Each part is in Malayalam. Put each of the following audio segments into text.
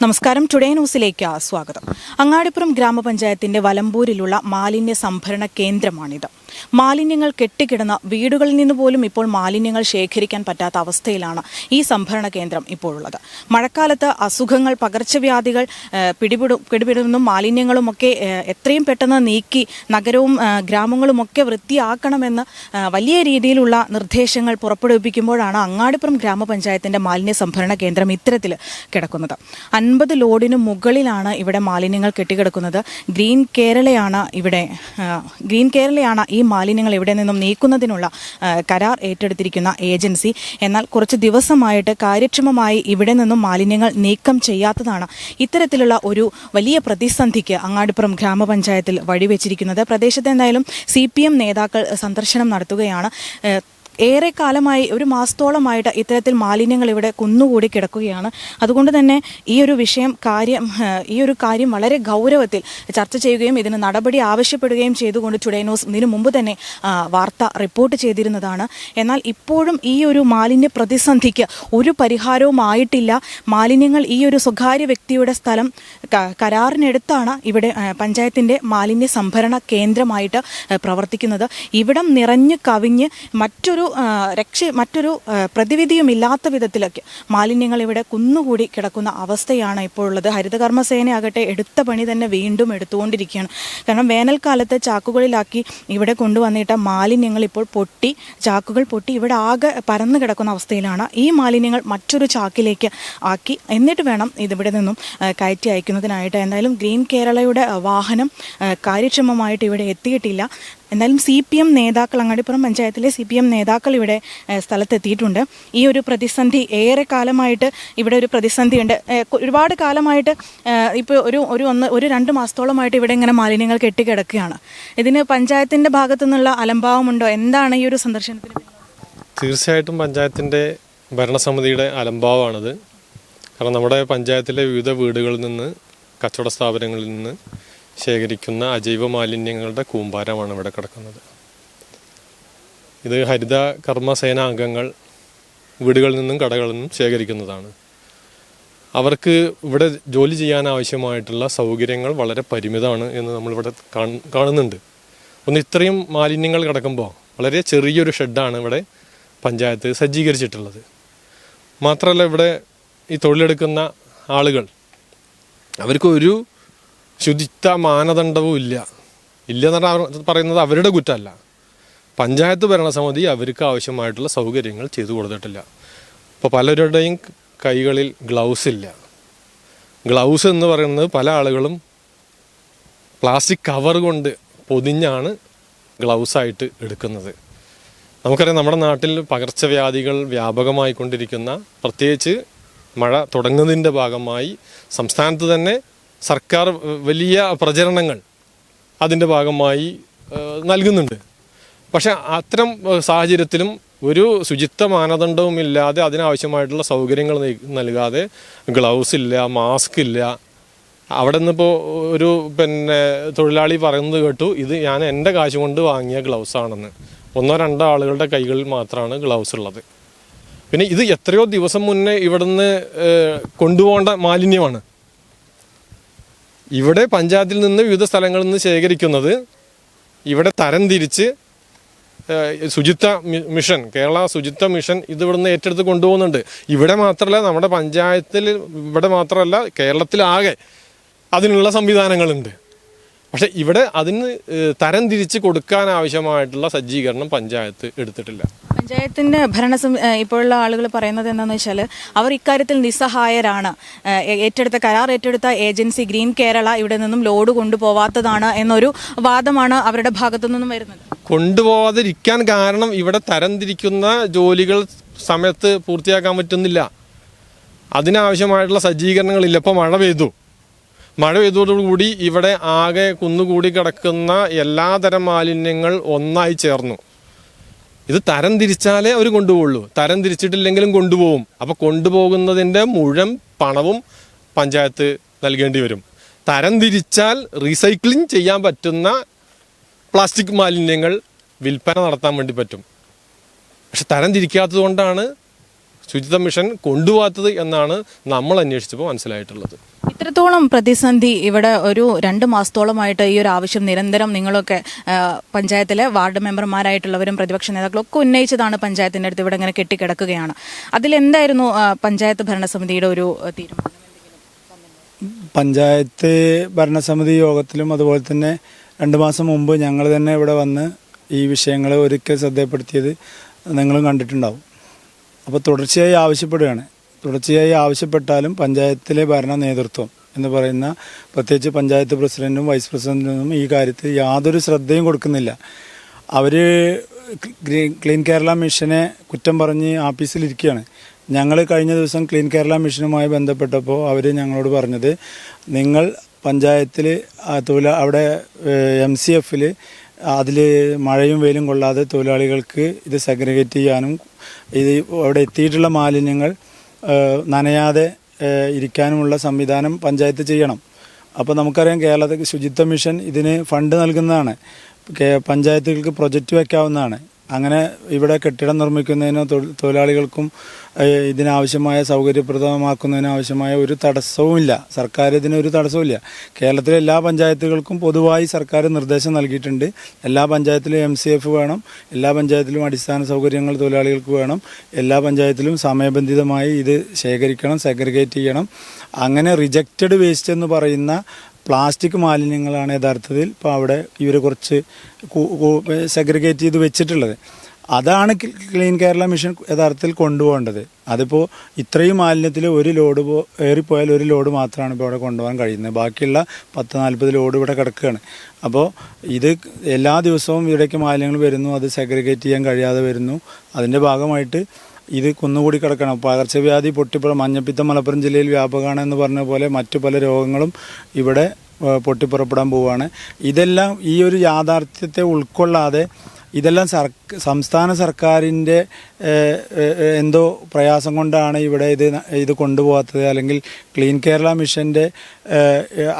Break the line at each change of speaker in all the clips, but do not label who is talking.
നമസ്കാരം. ടുഡേ ന്യൂസിലേക്ക് സ്വാഗതം. അങ്ങാടിപ്പുറം ഗ്രാമപഞ്ചായത്തിന്റെ വലമ്പൂരിലുള്ള മാലിന്യ സംഭരണ കേന്ദ്രമാണിത്. മാലിന്യങ്ങൾ കെട്ടിക്കിടന്ന വീടുകളിൽ നിന്ന് പോലും ഇപ്പോൾ മാലിന്യങ്ങൾ ശേഖരിക്കാൻ പറ്റാത്ത അവസ്ഥയിലാണ് ഈ സംഭരണ കേന്ദ്രം ഇപ്പോഴുള്ളത്. മഴക്കാലത്ത് അസുഖങ്ങൾ, പകർച്ചവ്യാധികൾ പിടിപെടുന്ന മാലിന്യങ്ങളുമൊക്കെ എത്രയും പെട്ടെന്ന് നീക്കി നഗരവും ഗ്രാമങ്ങളുമൊക്കെ വൃത്തിയാക്കണമെന്ന് വലിയ രീതിയിലുള്ള നിർദ്ദേശങ്ങൾ പുറപ്പെടുവിപ്പിക്കുമ്പോഴാണ് അങ്ങാടിപ്പുറം ഗ്രാമപഞ്ചായത്തിന്റെ മാലിന്യ സംഭരണ കേന്ദ്രം ഇത്തരത്തിൽ കിടക്കുന്നത്. 50 ലോഡിന് മുകളിലാണ് ഇവിടെ മാലിന്യങ്ങൾ കെട്ടിക്കിടക്കുന്നത്. ഗ്രീൻ കേരളയാണ് ഈ മാലിന്യങ്ങൾ ഇവിടെ നിന്നും നീക്കുന്നതിനുള്ള കരാർ ഏറ്റെടുത്തിരിക്കുന്ന ഏജൻസി. എന്നാൽ കുറച്ച് ദിവസമായിട്ട് കാര്യക്ഷമമായി ഇവിടെ നിന്നും മാലിന്യങ്ങൾ നീക്കം ചെയ്യാത്തതാണ് ഇത്തരത്തിലുള്ള ഒരു വലിയ പ്രതിസന്ധിക്ക് അങ്ങാടിപ്പുറം ഗ്രാമപഞ്ചായത്തിൽ വഴിവെച്ചിരിക്കുന്നത്. പ്രദേശത്ത് എന്തായാലും CPM നേതാക്കൾ സന്ദർശനം നടത്തുകയാണ്. ഏറെ കാലമായി, ഒരു മാസത്തോളമായിട്ട് ഇത്തരത്തിൽ മാലിന്യങ്ങൾ ഇവിടെ കുന്നുകൂടി കിടക്കുകയാണ്. അതുകൊണ്ട് തന്നെ ഈ ഒരു കാര്യം വളരെ ഗൗരവത്തിൽ ചർച്ച ചെയ്യുകയും ഇതിന് നടപടി ആവശ്യപ്പെടുകയും ചെയ്തുകൊണ്ട് ടുഡേ ന്യൂസ് ഇതിനു മുമ്പ് തന്നെ വാർത്ത റിപ്പോർട്ട് ചെയ്തിരുന്നതാണ്. എന്നാൽ ഇപ്പോഴും ഈ ഒരു മാലിന്യ പ്രതിസന്ധിക്ക് ഒരു പരിഹാരവും ആയിട്ടില്ല. മാലിന്യങ്ങൾ ഈ ഒരു സ്വകാര്യ വ്യക്തിയുടെ സ്ഥലം കരാറിനെടുത്താണ് ഇവിടെ പഞ്ചായത്തിൻ്റെ മാലിന്യ സംഭരണ കേന്ദ്രമായിട്ട് പ്രവർത്തിക്കുന്നത്. ഇവിടം നിറഞ്ഞു കവിഞ്ഞ് മറ്റൊരു പ്രതിവിധിയുമില്ലാത്ത വിധത്തിലൊക്കെ മാലിന്യങ്ങൾ ഇവിടെ കുന്നുകൂടി കിടക്കുന്ന അവസ്ഥയാണ് ഇപ്പോഴുള്ളത്. ഹരിതകർമ്മസേനയാകട്ടെ എടുത്ത പണി തന്നെ വീണ്ടും എടുത്തുകൊണ്ടിരിക്കുകയാണ്. കാരണം വേനൽക്കാലത്ത് ചാക്കുകളിലാക്കി ഇവിടെ കൊണ്ടുവന്നിട്ട മാലിന്യങ്ങൾ ഇപ്പോൾ ചാക്കുകൾ പൊട്ടി ഇവിടെ ആകെ പരന്നു കിടക്കുന്ന അവസ്ഥയിലാണ്. ഈ മാലിന്യങ്ങൾ മറ്റൊരു ചാക്കിലേക്ക് ആക്കി എന്നിട്ട് വേണം ഇതിവിടെ നിന്നും കയറ്റി അയക്കുന്നതിനായിട്ട്. എന്തായാലും ഗ്രീൻ കേരളയുടെ വാഹനം കാര്യക്ഷമമായിട്ട് ഇവിടെ എത്തിയിട്ടില്ല. എന്തായാലും CPM നേതാക്കൾ, അങ്ങാടിപ്പുറം പഞ്ചായത്തിലെ CPM നേതാക്കൾ ഇവിടെ സ്ഥലത്തെത്തിയിട്ടുണ്ട്. ഈ ഒരു പ്രതിസന്ധി ഏറെ കാലമായിട്ട് ഇവിടെ ഒരു പ്രതിസന്ധിയുണ്ട്. ഒരുപാട് കാലമായിട്ട് ഇപ്പോൾ ഒരു 2 മാസത്തോളമായിട്ട് ഇവിടെ ഇങ്ങനെ മാലിന്യങ്ങൾ കെട്ടിക്കിടക്കുകയാണ്. ഇതിന് പഞ്ചായത്തിൻ്റെ ഭാഗത്തു നിന്നുള്ള അലംഭാവമുണ്ടോ? എന്താണ് ഈ ഒരു സന്ദർശനത്തിന്?
തീർച്ചയായിട്ടും പഞ്ചായത്തിൻ്റെ ഭരണസമിതിയുടെ അലംഭാവമാണിത്. കാരണം നമ്മുടെ പഞ്ചായത്തിലെ വിവിധ വീടുകളിൽ നിന്ന്, കച്ചവട സ്ഥാപനങ്ങളിൽ നിന്ന് ശേഖരിക്കുന്ന അജൈവ മാലിന്യങ്ങളുടെ കൂമ്പാരമാണ് ഇവിടെ കിടക്കുന്നത്. ഇത് ഹരിത കർമ്മസേന അംഗങ്ങൾ വീടുകളിൽ നിന്നും കടകളിൽ നിന്നും ശേഖരിക്കുന്നതാണ്. അവർക്ക് ഇവിടെ ജോലി ചെയ്യാൻ ആവശ്യമായിട്ടുള്ള സൗകര്യങ്ങൾ വളരെ പരിമിതമാണ് എന്ന് നമ്മളിവിടെ കാണുന്നുണ്ട്. ഇത്രയും മാലിന്യങ്ങൾ കിടക്കുമ്പോൾ വളരെ ചെറിയൊരു ഷെഡാണ് ഇവിടെ പഞ്ചായത്ത് സജ്ജീകരിച്ചിട്ടുള്ളത്. മാത്രമല്ല, ഇവിടെ ഈ തൊഴിലെടുക്കുന്ന ആളുകൾ, അവർക്ക് ഒരു ശുചിത്വ മാനദണ്ഡവും ഇല്ലെന്ന് പറയുന്നത് അവരുടെ കുറ്റമല്ല. പഞ്ചായത്ത് ഭരണസമിതി അവർക്ക് ആവശ്യമായിട്ടുള്ള സൗകര്യങ്ങൾ ചെയ്തു കൊടുത്തിട്ടില്ല. ഇപ്പോൾ പലരുടെയും കൈകളിൽ ഗ്ലൗസ് ഇല്ല. ഗ്ലൗസ് എന്ന് പറയുന്നത് പല ആളുകളും പ്ലാസ്റ്റിക് കവർ കൊണ്ട് പൊതിഞ്ഞാണ് ഗ്ലൗസായിട്ട് എടുക്കുന്നത്. നമുക്കറിയാം, നമ്മുടെ നാട്ടിൽ പകർച്ചവ്യാധികൾ വ്യാപകമായിക്കൊണ്ടിരിക്കുന്ന, പ്രത്യേകിച്ച് മഴ തുടങ്ങുന്നതിൻ്റെ ഭാഗമായി സംസ്ഥാനത്ത് തന്നെ സർക്കാർ വലിയ പ്രചരണങ്ങൾ അതിൻ്റെ ഭാഗമായി നൽകുന്നുണ്ട്. പക്ഷെ അത്തരം സാഹചര്യത്തിലും ഒരു ശുചിത്വ മാനദണ്ഡവും ഇല്ലാതെ അതിനാവശ്യമായിട്ടുള്ള സൗകര്യങ്ങൾ നൽകാതെ, ഗ്ലൗസ് ഇല്ല, മാസ്ക് ഇല്ല. അവിടെ നിന്നിപ്പോൾ ഒരു തൊഴിലാളി പറയുന്നത് കേട്ടു, ഇത് ഞാൻ എൻ്റെ കാശ് കൊണ്ട് വാങ്ങിയ ഗ്ലൗസാണെന്ന്. 1-2 ആളുകളുടെ കൈകളിൽ മാത്രമാണ് ഗ്ലൗസ് ഉള്ളത്. പിന്നെ ഇത് എത്രയോ ദിവസം മുന്നേ ഇവിടുന്ന് കൊണ്ടുപോകേണ്ട മാലിന്യമാണ്. ഇവിടെ പഞ്ചായത്തിൽ നിന്ന് വിവിധ സ്ഥലങ്ങളിൽ നിന്ന് ശേഖരിക്കുന്നത് ഇവിടെ തരംതിരിച്ച് ശുചിത്വ മിഷൻ, കേരള ശുചിത്വ മിഷൻ ഇത് ഇവിടുന്ന് ഏറ്റെടുത്ത് കൊണ്ടുപോകുന്നുണ്ട്. ഇവിടെ മാത്രമല്ല, നമ്മുടെ പഞ്ചായത്തിൽ ഇവിടെ മാത്രമല്ല, കേരളത്തിലാകെ അതിനുള്ള സംവിധാനങ്ങളുണ്ട്. പക്ഷെ ഇവിടെ അതിന് തരംതിരിച്ച് കൊടുക്കാൻ ആവശ്യമായിട്ടുള്ള സജ്ജീകരണം പഞ്ചായത്ത് എടുത്തിട്ടില്ല.
പഞ്ചായത്തിൻ്റെ ഇപ്പോഴുള്ള ആളുകൾ പറയുന്നത് എന്താണെന്ന് വെച്ചാൽ, അവർ ഇക്കാര്യത്തിൽ നിസ്സഹായരാണ്. കരാർ ഏറ്റെടുത്ത ഏജൻസി ഗ്രീൻ കേരള ഇവിടെ നിന്നും ലോഡ് കൊണ്ടുപോവാത്തതാണ് എന്നൊരു വാദമാണ് അവരുടെ ഭാഗത്തു നിന്നും വരുന്നത്.
കൊണ്ടുപോകാതിരിക്കാൻ കാരണം ഇവിടെ തരംതിരിക്കുന്ന ജോലികൾ സമയത്ത് പൂർത്തിയാക്കാൻ പറ്റുന്നില്ല. അതിനാവശ്യമായിട്ടുള്ള സജ്ജീകരണങ്ങളില്ല. ഇപ്പോൾ മഴ പെയ്തതോടുകൂടി ഇവിടെ ആകെ കുന്നുകൂടി കിടക്കുന്ന എല്ലാതരം മാലിന്യങ്ങൾ ഒന്നായി ചേർന്നു. ഇത് തരംതിരിച്ചാലേ അവർ കൊണ്ടുപോകുള്ളൂ. തരംതിരിച്ചിട്ടില്ലെങ്കിലും കൊണ്ടുപോകും. അപ്പോൾ കൊണ്ടുപോകുന്നതിൻ്റെ മുഴുവൻ പണവും പഞ്ചായത്ത് നൽകേണ്ടി വരും. തരംതിരിച്ചാൽ റീസൈക്ലിംഗ് ചെയ്യാൻ പറ്റുന്ന പ്ലാസ്റ്റിക് മാലിന്യങ്ങൾ വിൽപ്പന നടത്താൻ വേണ്ടി പറ്റും. പക്ഷെ തരംതിരിക്കാത്തത് കൊണ്ടാണ് ശുചിത്വ മിഷൻ കൊണ്ടുപോകാത്തത് എന്നാണ് നമ്മൾ അന്വേഷിച്ചപ്പോൾ മനസ്സിലായിട്ടുള്ളത്.
ഇത്രത്തോളം പ്രതിസന്ധി ഇവിടെ ഒരു 2 മാസത്തോളമായിട്ട് ഈ ഒരു ആവശ്യം നിരന്തരം നിങ്ങളൊക്കെ പഞ്ചായത്തിലെ വാർഡ് മെമ്പർമാരായിട്ടുള്ളവരും പ്രതിപക്ഷ നേതാക്കളും ഒക്കെ ഉന്നയിച്ചതാണ് പഞ്ചായത്തിൻ്റെ അടുത്ത് ഇവിടെ ഇങ്ങനെ കെട്ടിക്കിടക്കുകയാണ്. അതിലെന്തായിരുന്നു പഞ്ചായത്ത് ഭരണസമിതിയുടെ ഒരു തീരുമാനം?
പഞ്ചായത്ത് ഭരണസമിതി യോഗത്തിലും അതുപോലെ തന്നെ 2 മാസം മുമ്പ് ഞങ്ങൾ തന്നെ ഇവിടെ വന്ന് ഈ വിഷയങ്ങൾ ഒരിക്കൽ ശ്രദ്ധപ്പെടുത്തിയത് നിങ്ങളും കണ്ടിട്ടുണ്ടാവും. അപ്പോൾ തുടർച്ചയായി ആവശ്യപ്പെട്ടാലും പഞ്ചായത്തിലെ ഭരണ നേതൃത്വം എന്ന് പറയുന്ന പ്രത്യേകിച്ച് പഞ്ചായത്ത് പ്രസിഡന്റും വൈസ് പ്രസിഡന്റിനും ഈ കാര്യത്തിൽ യാതൊരു ശ്രദ്ധയും കൊടുക്കുന്നില്ല. അവർ ക്ലീൻ കേരള മിഷനെ കുറ്റം പറഞ്ഞ് ആഫീസിലിരിക്കുകയാണ്. ഞങ്ങൾ കഴിഞ്ഞ ദിവസം ക്ലീൻ കേരള മിഷനുമായി ബന്ധപ്പെട്ടപ്പോൾ അവർ ഞങ്ങളോട് പറഞ്ഞത്, നിങ്ങൾ പഞ്ചായത്തിൽ അവിടെ MCFൽ അതിൽ മഴയും വെയിലും കൊള്ളാതെ തൊഴിലാളികൾക്ക് ഇത് സെഗ്രിഗേറ്റ് ചെയ്യാനും ഇത് അവിടെ എത്തിയിട്ടുള്ള മാലിന്യങ്ങൾ നനയാതെ ഇരിക്കാനുമുള്ള സംവിധാനം പഞ്ചായത്ത് ചെയ്യണം. അപ്പോൾ നമുക്കറിയാം കേരളത്തിൽ ശുചിത്വ മിഷൻ ഇതിന് ഫണ്ട് നൽകുന്നതാണ്. പഞ്ചായത്തുകൾക്ക് പ്രൊജക്റ്റ് വയ്ക്കാവുന്നതാണ്. അങ്ങനെ ഇവിടെ കെട്ടിടം നിർമ്മിക്കുന്നതിനോ തൊഴിലാളികൾക്കും ഇതിനാവശ്യമായ സൗകര്യപ്രദമാക്കുന്നതിനാവശ്യമായ ഒരു തടസ്സവുമില്ല. സർക്കാർ ഇതിനൊരു തടസ്സവുമില്ല. കേരളത്തിലെ എല്ലാ പഞ്ചായത്തുകൾക്കും പൊതുവായി സർക്കാർ നിർദ്ദേശം നൽകിയിട്ടുണ്ട്. എല്ലാ പഞ്ചായത്തിലും MCF വേണം, എല്ലാ പഞ്ചായത്തിലും അടിസ്ഥാന സൗകര്യങ്ങൾ തൊഴിലാളികൾക്ക് വേണം, എല്ലാ പഞ്ചായത്തിലും സമയബന്ധിതമായി ഇത് ശേഖരിക്കണം, സെഗ്രിഗേറ്റ് ചെയ്യണം. അങ്ങനെ റിജക്റ്റഡ് വേസ്റ്റ് എന്ന് പറയുന്ന പ്ലാസ്റ്റിക് മാലിന്യങ്ങളാണ് യഥാർത്ഥത്തിൽ ഇപ്പോൾ അവിടെ ഇവർ കുറച്ച് സെഗ്രിഗേറ്റ് ചെയ്ത് വെച്ചിട്ടുള്ളത്. അതാണ് ക്ലീൻ കേരള മിഷൻ യഥാർത്ഥത്തിൽ കൊണ്ടുപോകേണ്ടത്. അതിപ്പോൾ ഇത്രയും മാലിന്യത്തിൽ ഒരു ലോഡ് ഏറിപ്പോയാൽ ഒരു ലോഡ് മാത്രമാണ് ഇപ്പോൾ അവിടെ കൊണ്ടുപോകാൻ കഴിയുന്നത്. ബാക്കിയുള്ള 10-40 ലോഡ് ഇവിടെ കിടക്കുകയാണ്. അപ്പോൾ ഇത് എല്ലാ ദിവസവും ഇവിടേക്ക് മാലിന്യങ്ങൾ വരുന്നു, അത് സെഗ്രിഗേറ്റ് ചെയ്യാൻ കഴിയാതെ വരുന്നു. അതിൻ്റെ ഭാഗമായിട്ട് ഇത് കുന്നുകൂടി കിടക്കണം. പകർച്ചവ്യാധി മഞ്ഞപ്പിത്തം മലപ്പുറം ജില്ലയിൽ വ്യാപകമാണ് എന്ന് പറഞ്ഞ പോലെ മറ്റു പല രോഗങ്ങളും ഇവിടെ പൊട്ടിപ്പുറപ്പെടാൻ പോവുകയാണ്. ഇതെല്ലാം ഈ ഒരു യാഥാർത്ഥ്യത്തെ ഉൾക്കൊള്ളാതെ ഇതെല്ലാം സംസ്ഥാന സർക്കാരിൻ്റെ എന്തോ പ്രയാസം കൊണ്ടാണ് ഇവിടെ ഇത് കൊണ്ടുപോകാത്തത്, അല്ലെങ്കിൽ ക്ലീൻ കേരള മിഷൻ്റെ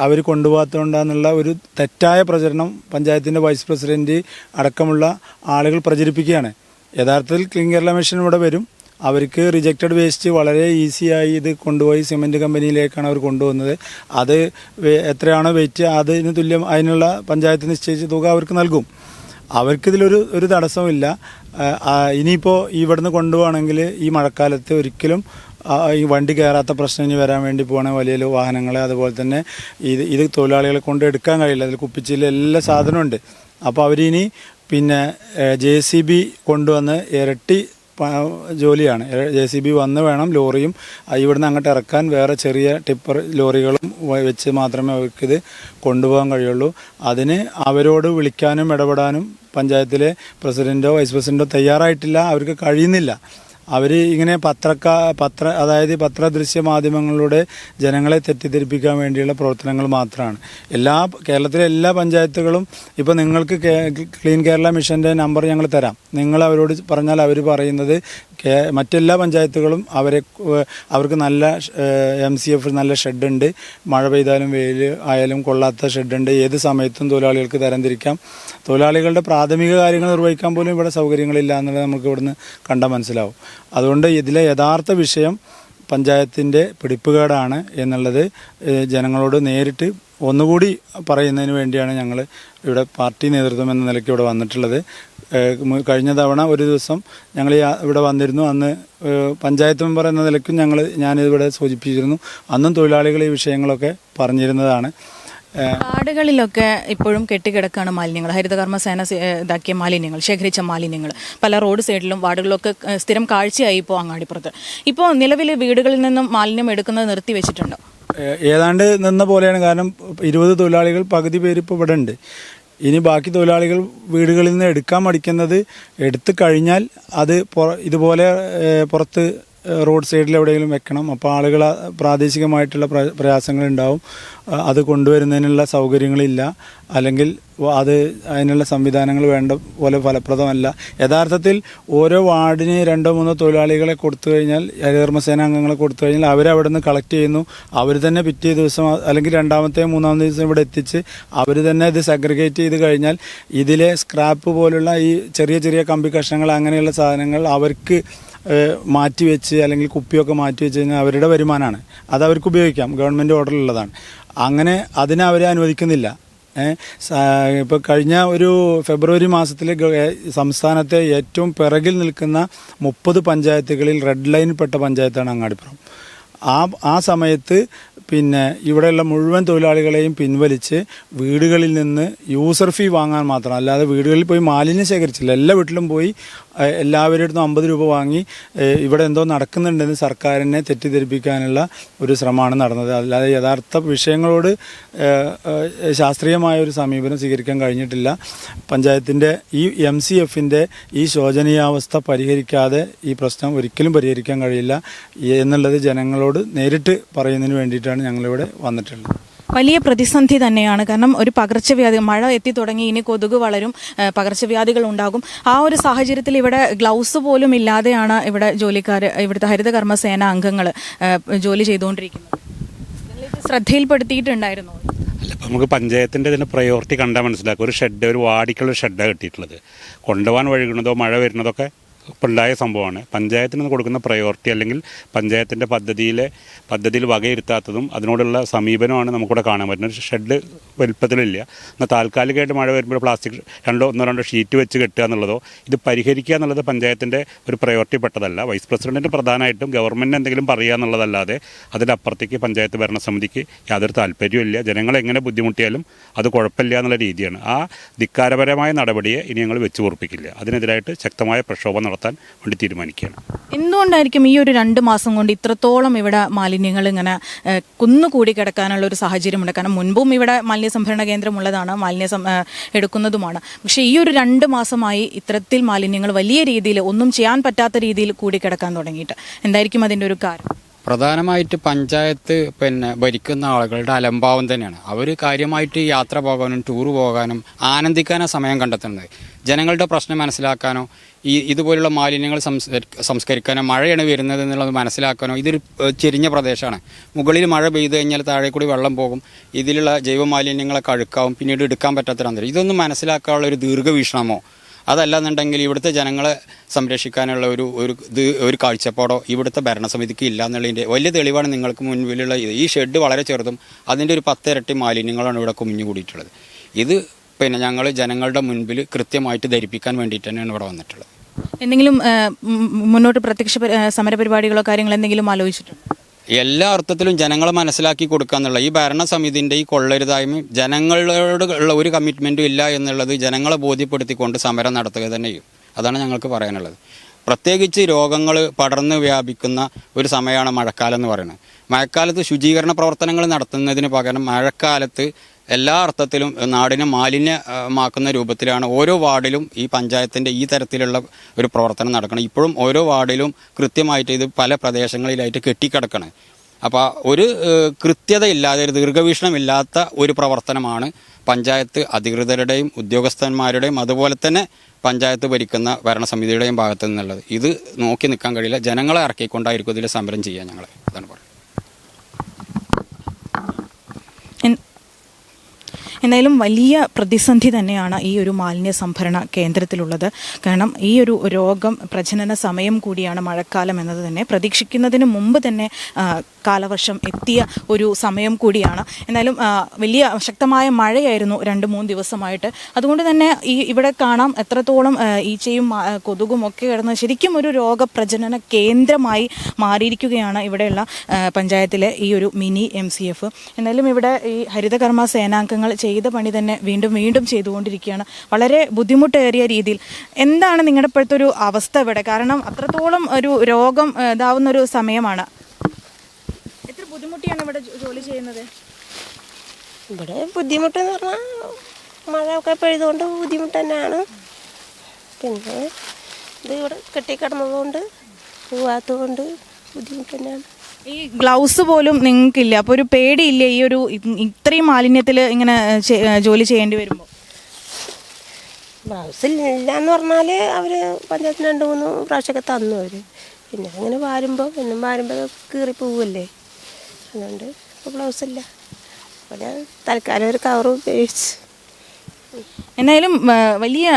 അവർ കൊണ്ടുപോകാത്തതുകൊണ്ടാണെന്നുള്ള ഒരു തെറ്റായ പ്രചരണം പഞ്ചായത്തിൻ്റെ വൈസ് പ്രസിഡന്റ് അടക്കമുള്ള ആളുകൾ പ്രചരിപ്പിക്കുകയാണ്. യഥാർത്ഥത്തിൽ ക്ലീൻ കേരള മിഷൻ ഇവിടെ വരും. അവർക്ക് റിജക്റ്റഡ് വേസ്റ്റ് വളരെ ഈസിയായി ഇത് കൊണ്ടുപോയി സിമെൻറ്റ് കമ്പനിയിലേക്കാണ് അവർ കൊണ്ടുപോകുന്നത്. അത് എത്രയാണോ വെയിറ്റ് അതിന് തുല്യം അതിനുള്ള പഞ്ചായത്ത് നിശ്ചയിച്ച തുക അവർക്ക് നൽകും. അവർക്കിതിലൊരു തടസ്സമില്ല. ഇനിയിപ്പോൾ ഇവിടുന്ന് കൊണ്ടുപോകണമെങ്കിൽ ഈ മഴക്കാലത്ത് ഒരിക്കലും ഈ വണ്ടി കയറാത്ത പ്രശ്നം ഇനി വരാൻ വേണ്ടി പോകണ വലിയ വാഹനങ്ങളെ, അതുപോലെ തന്നെ ഇത് തൊഴിലാളികളെ കൊണ്ട് എടുക്കാൻ കഴിയില്ല. അതിൽ കുപ്പിച്ചില്ല എല്ലാ സാധനമുണ്ട്. അപ്പോൾ അവരിനി പിന്നെ JCB കൊണ്ടുവന്ന് ഇരട്ടി ജോലിയാണ്. JCB വന്ന് വേണം ലോറിയും ഇവിടുന്ന് അങ്ങോട്ട് ഇറക്കാൻ വേറെ ചെറിയ ടിപ്പർ ലോറികളും വെച്ച് മാത്രമേ അവർക്കിത് കൊണ്ടുപോകാൻ കഴിയുള്ളൂ. അതിന് അവരോട് വിളിക്കാനും ഇടപെടാനും പഞ്ചായത്തിലെ പ്രസിഡന്റോ വൈസ് പ്രസിഡന്റോ തയ്യാറായിട്ടില്ല. അവർക്ക് കഴിയുന്നില്ല. അവർ ഇങ്ങനെ അതായത് പത്രദൃശ്യ മാധ്യമങ്ങളിലൂടെ ജനങ്ങളെ തെറ്റിദ്ധരിപ്പിക്കാൻ വേണ്ടിയുള്ള പ്രവർത്തനങ്ങൾ മാത്രമാണ്. കേരളത്തിലെ എല്ലാ പഞ്ചായത്തുകളും ഇപ്പോൾ നിങ്ങൾക്ക് ക്ലീൻ കേരള മിഷൻ്റെ നമ്പർ ഞങ്ങൾ തരാം. നിങ്ങൾ അവരോട് പറഞ്ഞാൽ അവർ പറയുന്നത് മറ്റെല്ലാ പഞ്ചായത്തുകളും അവർക്ക് നല്ല MCF നല്ല ഷെഡുണ്ട്, മഴ പെയ്താലും വെയിൽ ആയാലും കൊള്ളാത്ത ഷെഡുണ്ട്, ഏത് സമയത്തും തൊഴിലാളികൾക്ക് തരംതിരിക്കാം, തൊഴിലാളികളുടെ പ്രാഥമിക കാര്യങ്ങൾ നിർവഹിക്കാൻ പോലും ഇവിടെ സൗകര്യങ്ങളില്ല എന്നുള്ളത് നമുക്ക് ഇവിടുന്ന് കണ്ടാൽ മനസ്സിലാവും. അതുകൊണ്ട് ഇതിലെ യഥാർത്ഥ വിഷയം പഞ്ചായത്തിൻ്റെ പിടിപ്പുകേടാണ് എന്നുള്ളത് ജനങ്ങളോട് നേരിട്ട് ഒന്നുകൂടി പറയുന്നതിന് വേണ്ടിയാണ് ഞങ്ങൾ ഇവിടെ പാർട്ടി നേതൃത്വം എന്ന നിലയ്ക്ക് ഇവിടെ വന്നിട്ടുള്ളത്. കഴിഞ്ഞ തവണ ഒരു ദിവസം ഞങ്ങൾ ഇവിടെ വന്നിരുന്നു. അന്ന് പഞ്ചായത്ത് മെമ്പർ എന്ന നിലയ്ക്കും ഞാനിവിടെ സൂചിപ്പിച്ചിരുന്നു. അന്നും തൊഴിലാളികൾ ഈ വിഷയങ്ങളൊക്കെ പറഞ്ഞിരുന്നതാണ്.
കാടുകളിലൊക്കെ ഇപ്പോഴും കെട്ടിക്കിടക്കുകയാണ് മാലിന്യങ്ങൾ. ഹരിതകർമ്മസേന ഇതാക്കിയ മാലിന്യങ്ങൾ, ശേഖരിച്ച മാലിന്യങ്ങൾ പല റോഡ് സൈഡിലും വാർഡുകളിലൊക്കെ സ്ഥിരം കാഴ്ചയായി. ഇപ്പോൾ അങ്ങാടിപ്പുറത്ത് ഇപ്പോൾ നിലവിൽ വീടുകളിൽ നിന്നും മാലിന്യം എടുക്കുന്നത് നിർത്തിവെച്ചിട്ടുണ്ടോ?
ഏതാണ്ട് നിന്ന പോലെയാണ്. കാരണം 20 തൊഴിലാളികൾ പകുതി പേര് ഇപ്പോൾ ഇവിടെ ഉണ്ട്. ഇനി ബാക്കി തൊഴിലാളികൾ വീടുകളിൽ നിന്ന് എടുക്കാൻ മടിക്കുന്നത്, എടുത്തു കഴിഞ്ഞാൽ അത് ഇതുപോലെ പുറത്ത് റോഡ് സൈഡിൽ എവിടെയെങ്കിലും വെക്കണം. അപ്പോൾ ആളുകൾ പ്രാദേശികമായിട്ടുള്ള പ്രയാസങ്ങളുണ്ടാവും. അത് കൊണ്ടുവരുന്നതിനുള്ള സൗകര്യങ്ങളില്ല, അല്ലെങ്കിൽ അതിനുള്ള സംവിധാനങ്ങൾ വേണ്ട പോലെ ഫലപ്രദമല്ല. യഥാർത്ഥത്തിൽ ഓരോ വാർഡിന് 2-3 തൊഴിലാളികളെ കൊടുത്തു കഴിഞ്ഞാൽ, ഹരിതകർമ്മസേന അംഗങ്ങളെ കൊടുത്തു കഴിഞ്ഞാൽ അവരവിടെ നിന്ന് കളക്ട് ചെയ്യുന്നു. അവർ തന്നെ പിറ്റേ ദിവസം അല്ലെങ്കിൽ 2-ാമത്തെ 3-ാമത്തെ ദിവസം ഇവിടെ എത്തിച്ച് അവർ തന്നെ ഇത് സെഗ്രിഗേറ്റ് ചെയ്ത് കഴിഞ്ഞാൽ ഇതിലെ സ്ക്രാപ്പ് പോലുള്ള ഈ ചെറിയ ചെറിയ കമ്പി കഷ്ണങ്ങൾ അങ്ങനെയുള്ള സാധനങ്ങൾ അവർക്ക് മാറ്റിവെച്ച് അല്ലെങ്കിൽ കുപ്പിയൊക്കെ മാറ്റിവെച്ച് കഴിഞ്ഞാൽ അവരുടെ വരുമാനമാണ്, അത് അവർക്ക് ഉപയോഗിക്കാം, ഗവൺമെൻറ് ഓർഡറിലുള്ളതാണ്. അങ്ങനെ അതിനെ അവരെ അനുവദിക്കുന്നില്ല. ഇപ്പോൾ കഴിഞ്ഞ ഒരു ഫെബ്രുവരി മാസത്തിൽ സംസ്ഥാനത്തെ ഏറ്റവും പിറകിൽ നിൽക്കുന്ന 30 പഞ്ചായത്തുകളിൽ റെഡ് ലൈനിൽപ്പെട്ട പഞ്ചായത്താണ് അങ്ങാടിപ്പുറം. ആ സമയത്ത് പിന്നെ ഇവിടെയുള്ള മുഴുവൻ തൊഴിലാളികളെയും പിൻവലിച്ച് വീടുകളിൽ നിന്ന് യൂസർ ഫീ വാങ്ങാൻ മാത്രം, അല്ലാതെ വീടുകളിൽ പോയി മാലിന്യം ശേഖരിച്ചില്ല. എല്ലാ വീട്ടിലും പോയി എല്ലാവരുടെ അടുത്തും 50 രൂപ വാങ്ങി ഇവിടെ എന്തോ നടക്കുന്നുണ്ടെന്ന് സർക്കാരിനെ തെറ്റിദ്ധരിപ്പിക്കാനുള്ള ഒരു ശ്രമമാണ് നടന്നത്. അല്ലാതെ യഥാർത്ഥ വിഷയങ്ങളോട് ശാസ്ത്രീയമായ ഒരു സമീപനം സ്വീകരിക്കാൻ കഴിഞ്ഞിട്ടില്ല. പഞ്ചായത്തിൻ്റെ ഈ MCFൻ്റെ ഈ ശോചനീയാവസ്ഥ പരിഹരിക്കാതെ ഈ പ്രശ്നം ഒരിക്കലും പരിഹരിക്കാൻ കഴിയില്ല എന്നുള്ളത് ജനങ്ങളോട് നേരിട്ട് പറയുന്നതിന് വേണ്ടിയിട്ടാണ് ഞങ്ങളിവിടെ വന്നിട്ടുള്ളത്.
വലിയ പ്രതിസന്ധി തന്നെയാണ്. കാരണം ഒരു പകർച്ചവ്യാധി, മഴ എത്തി തുടങ്ങി, ഇനി കൊതുക് വളരും, പകർച്ചവ്യാധികൾ ഉണ്ടാകും. ആ ഒരു സാഹചര്യത്തിൽ ഇവിടെ ഗ്ലൗസ് പോലും ഇല്ലാതെയാണ് ഇവിടെ ജോലിക്കാർ, ഇവിടുത്തെ ഹരിതകർമ്മ സേന അംഗങ്ങൾ ജോലി ചെയ്തുകൊണ്ടിരിക്കുന്നത്. ശ്രദ്ധയിൽപ്പെടുത്തിയിട്ടുണ്ടായിരുന്നു.
അല്ല, ഇപ്പം നമുക്ക് പഞ്ചായത്തിൻ്റെ ഇതിൻ്റെ പ്രയോറിറ്റി കണ്ടാൽ മനസ്സിലാക്കും. ഒരു ഷെഡ്, ഒരു വാടിക്കുള്ള ഷെഡാണ് കിട്ടിയിട്ടുള്ളത്. കൊണ്ടുപോകാൻ വഴുകുന്നതോ മഴ വരുന്നതൊക്കെ ഇപ്പോൾ ഉണ്ടായ സംഭവമാണ്. പഞ്ചായത്തിന് കൊടുക്കുന്ന പ്രയോറിറ്റി അല്ലെങ്കിൽ പഞ്ചായത്തിൻ്റെ പദ്ധതിയിൽ വകയിരുത്താത്തതും അതിനോടുള്ള സമീപനമാണ് നമുക്കിവിടെ കാണാൻ പറ്റുന്നത്. ഒരു ഷെഡ് വലുപ്പത്തിലില്ല. എന്നാൽ താൽക്കാലികമായിട്ട് മഴ വരുമ്പോൾ പ്ലാസ്റ്റിക് ഒന്നോ രണ്ടോ ഷീറ്റ് വെച്ച് കെട്ടുക എന്നുള്ളതോ ഇത് പരിഹരിക്കുക എന്നുള്ളത് പഞ്ചായത്തിൻ്റെ ഒരു പ്രയോറിറ്റി പെട്ടതല്ല. വൈസ് പ്രസിഡൻറ്റിന് പ്രധാനമായിട്ടും ഗവൺമെൻറ് എന്തെങ്കിലും പറയുക എന്നുള്ളതല്ലാതെ അതിനപ്പുറത്തേക്ക് പഞ്ചായത്ത് ഭരണസമിതിക്ക് യാതൊരു താല്പര്യമില്ല. ജനങ്ങളെ എങ്ങനെ ബുദ്ധിമുട്ടിയാലും അത് കുഴപ്പമില്ല എന്നുള്ള രീതിയാണ്. ആ ധിക്കാരപരമായ നടപടിയെ ഇനി ഞങ്ങൾ വെച്ച് പൊറുപ്പിക്കില്ല. അതിനെതിരായിട്ട് ശക്തമായ പ്രക്ഷോഭം നടത്താൻ വേണ്ടി തീരുമാനിക്കുകയാണ്.
എന്തുകൊണ്ടായിരിക്കും ഈ ഒരു 2 മാസം കൊണ്ട് ഇത്രത്തോളം ഇവിടെ മാലിന്യങ്ങൾ ഇങ്ങനെ കുന്നുകൂടി കിടക്കാനുള്ള ഒരു സാഹചര്യമുണ്ട്? കാരണം മുൻപും ഇവിടെ മാലിന്യ സംഭരണ കേന്ദ്രമുള്ളതാണ്, മാലിന്യം എടുക്കുന്നതുമാണ്. പക്ഷേ ഈ ഒരു 2 മാസമായി ഇത്തരത്തിൽ മാലിന്യങ്ങൾ വലിയ രീതിയിൽ ഒന്നും ചെയ്യാൻ പറ്റാത്ത രീതിയിൽ കൂടി കിടക്കാൻ തുടങ്ങിയിട്ട് എന്തായിരിക്കും അതിൻ്റെ ഒരു കാരണം?
പ്രധാനമായിട്ട് പഞ്ചായത്ത് ഭരിക്കുന്ന ആളുകളുടെ അലംഭാവം തന്നെയാണ്. അവർ കാര്യമായിട്ട് യാത്ര പോകാനും ടൂർ പോകാനും ആനന്ദിക്കാനോ സമയം കണ്ടെത്തുന്നത്. ജനങ്ങളുടെ പ്രശ്നം മനസ്സിലാക്കാനോ ഇതുപോലുള്ള മാലിന്യങ്ങൾ സംസ്കരിക്കാനോ മഴയാണ് വരുന്നത് എന്നുള്ളത് മനസ്സിലാക്കാനോ ഇതൊരു ചെരിഞ്ഞ പ്രദേശമാണ്. മുകളിൽ മഴ പെയ്തു കഴിഞ്ഞാൽ താഴെ കൂടി വെള്ളം പോകും, ഇതിലുള്ള ജൈവ മാലിന്യങ്ങളൊക്കെ അഴുക്കാവും, പിന്നീട് എടുക്കാൻ പറ്റാത്തൊരന്തരം. ഇതൊന്നും മനസ്സിലാക്കാനുള്ള ഒരു ദീർഘവീക്ഷണമോ അതല്ലെന്നുണ്ടെങ്കിൽ ഇവിടുത്തെ ജനങ്ങളെ സംരക്ഷിക്കാനുള്ള ഒരു കാഴ്ചപ്പാടോ ഇവിടുത്തെ ഭരണസമിതിക്ക് ഇല്ല എന്നുള്ളതിൻ്റെ വലിയ തെളിവാണ് നിങ്ങൾക്ക് മുൻപിലുള്ള ഇത്. ഈ ഷെഡ് വളരെ ചെറുതും അതിൻ്റെ ഒരു 10 ഇരട്ടി മാലിന്യങ്ങളാണ് ഇവിടെ കുമിഞ്ഞുകൂടിയിട്ടുള്ളത്. ഇത് ഞങ്ങൾ ജനങ്ങളുടെ മുൻപിൽ കൃത്യമായിട്ട് ധരിപ്പിക്കാൻ വേണ്ടിയിട്ട് തന്നെയാണ് ഇവിടെ വന്നിട്ടുള്ളത്.
എന്തെങ്കിലും മുന്നോട്ട് പ്രത്യക്ഷ സമരപരിപാടികളോ കാര്യങ്ങളോ എന്തെങ്കിലും ആലോചിച്ചിട്ടുണ്ടോ?
എല്ലാ അർത്ഥത്തിലും ജനങ്ങളെ മനസ്സിലാക്കി കൊടുക്കുക എന്നുള്ള ഈ ഭരണസമിതിൻ്റെ ഈ കൊള്ളരുതായ്മയും ജനങ്ങളോട് ഉള്ള ഒരു കമ്മിറ്റ്മെൻറ്റും ഇല്ല എന്നുള്ളത് ജനങ്ങളെ ബോധ്യപ്പെടുത്തിക്കൊണ്ട് സമരം നടത്തുക തന്നെ ചെയ്യും. അതാണ് ഞങ്ങൾക്ക് പറയാനുള്ളത്. പ്രത്യേകിച്ച് രോഗങ്ങൾ പടർന്ന് വ്യാപിക്കുന്ന ഒരു സമയമാണ് മഴക്കാലം എന്ന് പറയുന്നത്. മഴക്കാലത്ത് ശുചീകരണ പ്രവർത്തനങ്ങൾ നടത്തുന്നതിന് പകരം മഴക്കാലത്ത് എല്ലാ അർത്ഥത്തിലും നാടിനെ മാലിന്യമാക്കുന്ന രൂപത്തിലാണ് ഓരോ വാർഡിലും ഈ പഞ്ചായത്തിൻ്റെ ഈ തരത്തിലുള്ള ഒരു പ്രവർത്തനം നടക്കണം. ഇപ്പോഴും ഓരോ വാർഡിലും കൃത്യമായിട്ട് ഇത് പല പ്രദേശങ്ങളിലായിട്ട് കെട്ടിക്കിടക്കണം. അപ്പോൾ ഒരു കൃത്യതയില്ലാതെ, ഒരു ദീർഘവീക്ഷണമില്ലാത്ത ഒരു പ്രവർത്തനമാണ് പഞ്ചായത്ത് അധികൃതരുടെയും ഉദ്യോഗസ്ഥന്മാരുടെയും അതുപോലെ തന്നെ പഞ്ചായത്ത് ഭരിക്കുന്ന ഭരണസമിതിയുടെയും ഭാഗത്തു നിന്നുള്ളത്. ഇത് നോക്കി നിൽക്കാൻ കഴിയില്ല. ജനങ്ങളെ ഇറക്കിക്കൊണ്ടായിരിക്കും ഇതിൽ സമരം ചെയ്യാൻ ഞങ്ങൾ. അതാണ് പറയുന്നത്.
എന്തായാലും വലിയ പ്രതിസന്ധി തന്നെയാണ് ഈ ഒരു മാലിന്യ സംഭരണ കേന്ദ്രത്തിലുള്ളത്. കാരണം ഈ ഒരു രോഗം പ്രജനന സമയം കൂടിയാണ് മഴക്കാലം എന്നത് തന്നെ. പ്രതീക്ഷിക്കുന്നതിന് മുമ്പ് തന്നെ കാലവർഷം എത്തിയ ഒരു സമയം കൂടിയാണ്. എന്നാലും വലിയ ശക്തമായ മഴയായിരുന്നു 2-3 ദിവസമായിട്ട്. അതുകൊണ്ട് തന്നെ ഇവിടെ കാണാം എത്രത്തോളം ഈച്ചയും കൊതുകും ഒക്കെ കിടന്ന് ശരിക്കും ഒരു രോഗപ്രജനന കേന്ദ്രമായി മാറിയിരിക്കുകയാണ് ഇവിടെയുള്ള പഞ്ചായത്തിലെ ഈ ഒരു മിനി MCF. എന്നാലും ഇവിടെ ഈ ഹരിതകർമ്മ സേനാംഗങ്ങൾ ചെയ്ത പണി തന്നെ വീണ്ടും ചെയ്തുകൊണ്ടിരിക്കുകയാണ്, വളരെ ബുദ്ധിമുട്ടേറിയ രീതിയിൽ. എന്താണ് നിങ്ങളുടെ ഇപ്പോഴത്തെ ഒരു അവസ്ഥ ഇവിടെ? കാരണം അത്രത്തോളം ഒരു രോഗം ഇതാവുന്ന ഒരു സമയമാണ്. എത്ര ബുദ്ധിമുട്ടിയാണ് ഇവിടെ ജോലി ചെയ്യുന്നത്?
ഇവിടെ ബുദ്ധിമുട്ടെന്ന് പറഞ്ഞാൽ മഴയൊക്കെ പെയ്തുകൊണ്ട് ബുദ്ധിമുട്ട് തന്നെയാണ്. പിന്നെ ഇത് ഇവിടെ കെട്ടിക്കിടന്നതുകൊണ്ട് പോവാത്തതുകൊണ്ട് ബുദ്ധിമുട്ട് തന്നെയാണ്.
ഈ ഗ്ലൗസ് പോലും നിങ്ങൾക്കില്ല, അപ്പോൾ ഒരു പേടിയില്ലേ ഈ ഒരു ഇത്രയും മാലിന്യത്തിൽ ഇങ്ങനെ ജോലി ചെയ്യേണ്ടി വരുമ്പോൾ?
ഗ്ലൗസ് ഇല്ല എന്ന് പറഞ്ഞാൽ അവർ പഞ്ചായത്തിന് 2-3 പ്രാവശ്യമൊക്കെ തന്നു അവർ. പിന്നെ അങ്ങനെ വാരുമ്പോൾ കീറിപ്പോവല്ലേ, അതുകൊണ്ട് ഇപ്പോൾ ഗ്ലൗസ് ഇല്ല. അപ്പോൾ ഞാൻ തൽക്കാലം ഒരു കവർ ഉപയോഗിച്ച്
എന്നാലും വലിയ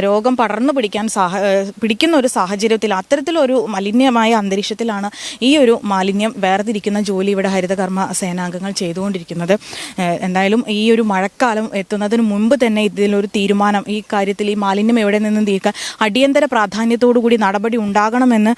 രോഗം പടർന്നു പിടിക്കുന്ന ഒരു സാഹചര്യത്തിൽ അത്തരത്തിലൊരു മലിനമായ അന്തരീക്ഷത്തിലാണ് ഈ ഒരു മാലിന്യം വേർതിരിക്കുന്ന ജോലി ഇവിടെ ഹരിതകർമ്മ സേനാംഗങ്ങൾ ചെയ്തുകൊണ്ടിരിക്കുന്നത്. എന്തായാലും ഈ ഒരു മഴക്കാലം എത്തുന്നതിന് മുമ്പ് തന്നെ ഇതിലൊരു തീരുമാനം, ഈ കാര്യത്തിൽ ഈ മാലിന്യം എവിടെ നിന്നും തീർക്കാൻ അടിയന്തര പ്രാധാന്യത്തോടുകൂടി നടപടി ഉണ്ടാകണമെന്ന്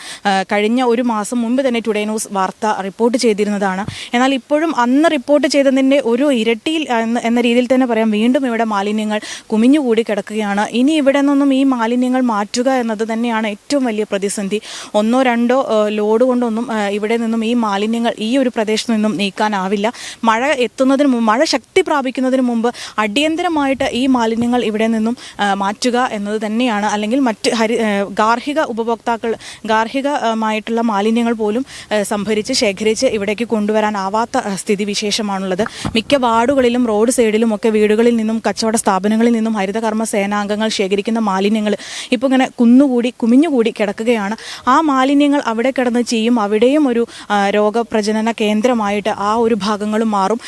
കഴിഞ്ഞ ഒരു മാസം മുമ്പ് തന്നെ ടുഡേ ന്യൂസ് വാർത്ത റിപ്പോർട്ട് ചെയ്തിരുന്നതാണ്. എന്നാൽ ഇപ്പോഴും അന്ന് റിപ്പോർട്ട് ചെയ്തതിൻ്റെ ഒരു ഇരട്ടിയിൽ എന്ന രീതിയിൽ തന്നെ പറയാം, വീണ്ടും ഇവിടെ മാലിന്യങ്ങൾ കുമിഞ്ഞുകൂടി കിടക്കുകയാണ്. ഇനി ഇവിടെ നിന്നും ഈ മാലിന്യങ്ങൾ മാറ്റുക എന്നത് തന്നെയാണ് ഏറ്റവും വലിയ പ്രതിസന്ധി. 1-2 ലോഡ് കൊണ്ടൊന്നും ഇവിടെ നിന്നും ഈ മാലിന്യങ്ങൾ ഈ ഒരു പ്രദേശത്ത് നിന്നും നീക്കാനാവില്ല. മഴ ശക്തി പ്രാപിക്കുന്നതിന് മുമ്പ് അടിയന്തരമായിട്ട് ഈ മാലിന്യങ്ങൾ ഇവിടെ നിന്നും മാറ്റുക എന്നത് തന്നെയാണ്. അല്ലെങ്കിൽ മറ്റ് ഗാർഹികമായിട്ടുള്ള മാലിന്യങ്ങൾ പോലും സംഭരിച്ച് ശേഖരിച്ച് ഇവിടേക്ക് കൊണ്ടുവരാനാവാത്ത സ്ഥിതി വിശേഷമാണുള്ളത്. മിക്ക വാർഡുകളിലും റോഡ് സൈഡിലും ഒക്കെ വീടുകളിൽ നിന്നും കച്ചവട സ്ഥാപനങ്ങളിൽ നിന്നും ഹരിതകർമ്മ സേനാംഗങ്ങൾ ശേഖരിക്കുന്ന മാലിന്യങ്ങൾ ഇപ്പോൾ ഇങ്ങനെ കുമിഞ്ഞുകൂടി കിടക്കുകയാണ്. ആ മാലിന്യങ്ങൾ അവിടെ കിടന്ന് ചെയ്യും, അവിടെയും ഒരു രോഗപ്രജനന കേന്ദ്രമായിട്ട് ആ ഒരു ഭാഗങ്ങളും മാറും.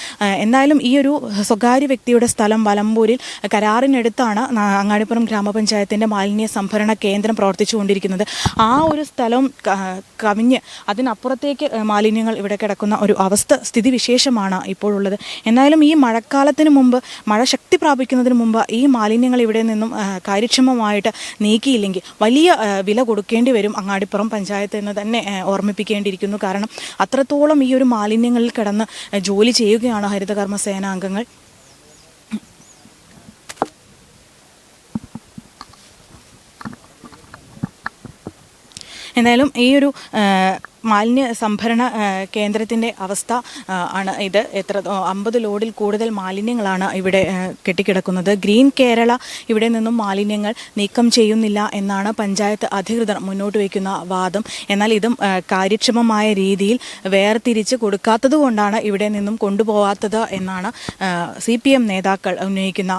എന്തായാലും ഈ ഒരു സ്വകാര്യ വ്യക്തിയുടെ സ്ഥലം വലമ്പൂരിൽ കരാറിനടുത്താണ് അങ്ങാടിപ്പുറം ഗ്രാമപഞ്ചായത്തിൻ്റെ മാലിന്യ സംഭരണ കേന്ദ്രം പ്രവർത്തിച്ചുകൊണ്ടിരിക്കുന്നത്. ആ ഒരു സ്ഥലം കവിഞ്ഞ് അതിനപ്പുറത്തേക്ക് മാലിന്യങ്ങൾ ഇവിടെ കിടക്കുന്ന ഒരു സ്ഥിതിവിശേഷമാണ് ഇപ്പോഴുള്ളത്. എന്തായാലും ഈ മഴക്കാലത്തിന് മുമ്പ്, മഴ ശക്തി പ്രാപിക്കുന്നതിന് മുമ്പ് ഈ മാലിന്യങ്ങൾ ഇവിടെ നിന്നും കാര്യക്ഷമമായിട്ട് നീക്കിയില്ലെങ്കിൽ വലിയ വില കൊടുക്കേണ്ടി വരും അങ്ങാടിപ്പുറം പഞ്ചായത്ത് എന്ന് തന്നെ ഓർമ്മിപ്പിക്കേണ്ടിയിരിക്കുന്നു. കാരണം അത്രത്തോളം ഈ ഒരു മാലിന്യങ്ങളിൽ കിടന്ന് ജോലി ചെയ്യുകയാണ് ഹരിതകർമ്മ സേനാംഗങ്ങൾ. എന്തായാലും ഈ ഒരു മാലിന്യ സംഭരണ കേന്ദ്രത്തിൻ്റെ അവസ്ഥ ആണ് ഇത്. 50 ലോഡിൽ കൂടുതൽ മാലിന്യങ്ങളാണ് ഇവിടെ കെട്ടിക്കിടക്കുന്നത്. ഗ്രീൻ കേരള ഇവിടെ നിന്നും മാലിന്യങ്ങൾ നീക്കം ചെയ്യുന്നില്ല എന്നാണ് പഞ്ചായത്ത് അധികൃതർ മുന്നോട്ട് വയ്ക്കുന്ന വാദം. എന്നാൽ ഇതും കാര്യക്ഷമമായ രീതിയിൽ വേർതിരിച്ച് കൊടുക്കാത്തത് കൊണ്ടാണ് ഇവിടെ നിന്നും കൊണ്ടുപോകാത്തത് എന്നാണ് CPM നേതാക്കൾ ഉന്നയിക്കുന്ന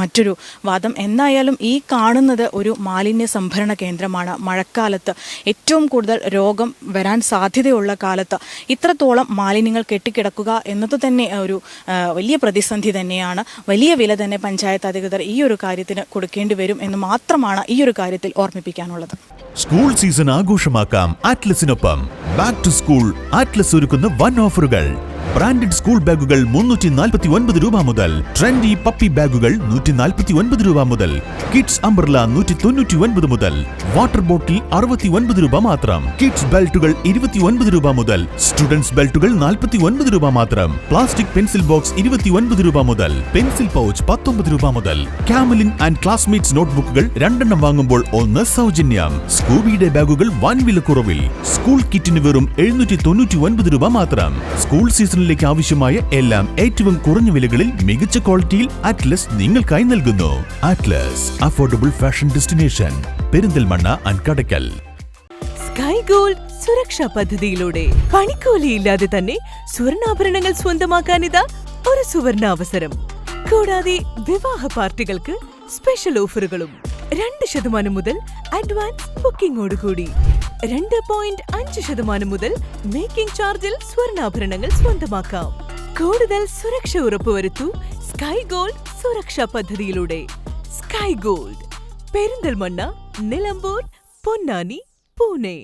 മറ്റൊരു വാദം. എന്തായാലും ഈ കാണുന്നത് ഒരു മാലിന്യ സംഭരണ കേന്ദ്രമാണ്. മഴക്കാലത്ത് ഏറ്റവും കൂടുതൽ രോഗം വരാൻ സാധ്യതയുള്ള കാലത്ത് ഇത്രത്തോളം മാലിന്യങ്ങൾ കെട്ടിക്കിടക്കുക എന്നത് തന്നെ ഒരു വലിയ പ്രതിസന്ധി തന്നെയാണ്. വലിയ വില തന്നെ പഞ്ചായത്ത് അധികൃതർ ഈ ഒരു കാര്യത്തിന് കൊടുക്കേണ്ടി വരും എന്ന് മാത്രമാണ് ഈ ഒരു കാര്യത്തിൽ ഓർമ്മിപ്പിക്കാനുള്ളത്.
സ്കൂൾ സീസൺ ആഘോഷമാക്കാം ആറ്റ്ലസിനൊപ്പം. ബാക്ക് ടു സ്കൂൾ ആറ്റ്ലസ് ഒരുക്കുന്ന വൻ ഓഫറുകൾ. ബ്രാൻഡഡ് സ്കൂൾ ബാഗുകൾ 349 രൂപ മുതൽ, ട്രെൻഡി പപ്പി ബാഗുകൾ 149 രൂപ മുതൽ, കിഡ്സ് അംബ്രല 199 മുതൽ, വാട്ടർ ബോട്ടിൽ 69 രൂപ മാത്രം, കിഡ്സ് ബെൽറ്റുകൾ 29 രൂപ മുതൽ, സ്റ്റുഡൻസ് ബെൽറ്റുകൾ 49 രൂപ മാത്രം, പ്ലാസ്റ്റിക് പെൻസിൽ ബോക്സ് 29 രൂപ മുതൽ, പെൻസിൽ പൗച്ച് 19 രൂപ മുതൽ, കാമലിൻ ആൻഡ് ക്ലാസ്മേറ്റ്സ് നോട്ട്ബുക്കുകൾ 2 എണ്ണം വാങ്ങുമ്പോൾ 1 സൗജന്യം, സ്കൂബിയുടെ ബാഗുകൾ വൻ വിലക്കുറവിൽ, സ്കൂൾ കിറ്റിന് വെറും 799 രൂപ മാത്രം. സ്കൂൾ സീസണിലേക്ക് ആവശ്യമായ എല്ലാം ഏറ്റവും കുറഞ്ഞ വിലകളിൽ മികച്ച ക്വാളിറ്റിയിൽ അറ്റ്ലസ് നിങ്ങൾക്കായി നൽകുന്നു. Atlas affordable fashion destination, Perinthalmanna and Kadakkal.
Sky gold സുരക്ഷാ പദ്ധതിയിലൂടെ പണിക്കൂലിയില്ലാതെ തന്നെ സ്വർണ്ണാഭരണങ്ങൾ സ്വന്തമാക്കാനിതാ ഒരു സുവർണാവസരം. കൂടാതെ വിവാഹ പാർട്ടികൾക്ക് സ്പെഷ്യൽ ഓഫറുകളും. 2% മുതൽ അഡ്വാൻസ് ബുക്കിംഗോടുകൂടി 2.5% മുതൽ മേക്കിംഗ് ചാർജിൽ സ്വർണ്ണാഭരണങ്ങൾ സ്വന്തമാക്കാം. കൂടുതൽ സുരക്ഷ ഉറപ്പുവരുത്തൂ സ്കൈ ഗോൾഡ് സുരക്ഷാ പദ്ധതിയിലൂടെ. Sky gold, Perinthalmanna, Nilambur, Ponnani, Pune.